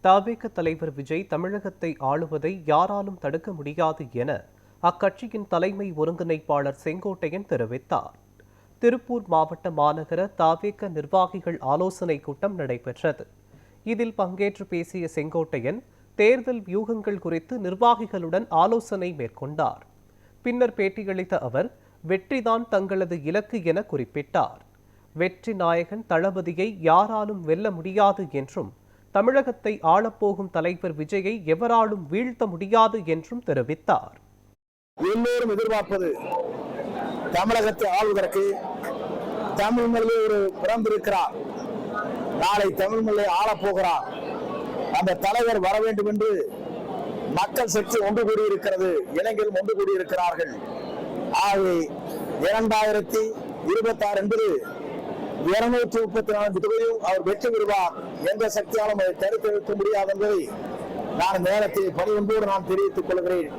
தவிக தலைவர் விஜய் தமிழகத்தை ஆளுவதை யாராலும் தடுக்க முடியாது என அக்கட்சியின் தலைமை ஒருங்கிணைப்பாளர் செங்கோட்டையன் தெரிவித்தார். திருப்பூர் மாவட்ட மாநகர தவிக நிர்வாகிகள் ஆலோசனை கூட்டம் நடைபெற்றது. இதில் பங்கேற்று பேசிய செங்கோட்டையன் தேர்தல் வியூகங்கள் குறித்து நிர்வாகிகளுடன் ஆலோசனை மேற்கொண்டார். பின்னர் பேட்டியளித்த அவர், வெற்றிதான் தங்களது இலக்கு என குறிப்பிட்டார். வெற்றி நாயகன் தளபதியை யாராலும் வெல்ல முடியாது என்றும், தமிழகத்தை ஆளப்போகும் தலைவர் விஜயை எவராலும் வீழ்த்த முடியாது என்றும் தெரிவித்தார். எல்லோரும் எதிர்பார்ப்பது தமிழகத்தை ஆளுவதற்கு தமிழ் மொழியை ஒரு பிறந்திருக்கிறார், நாளை தமிழ் மொழியை ஆளப்போகிறார், அந்த தலைவர் வர வேண்டும் என்று மக்கள் சக்தி ஒன்று கூடியிருக்கிறது, இளைஞர்கள் ஒன்று கூடியிருக்கிறார்கள். ஆகவே 2026 என்பது 234 தொகுதியும் அவர் வெற்றி பெறுவார். எந்த சக்தியாலும் அதை தடுத்து வைக்க முடியாது என்பதை நான் நேரத்தில் பணிவன்போடு நான் தெரிவித்துக் கொள்கிறேன்.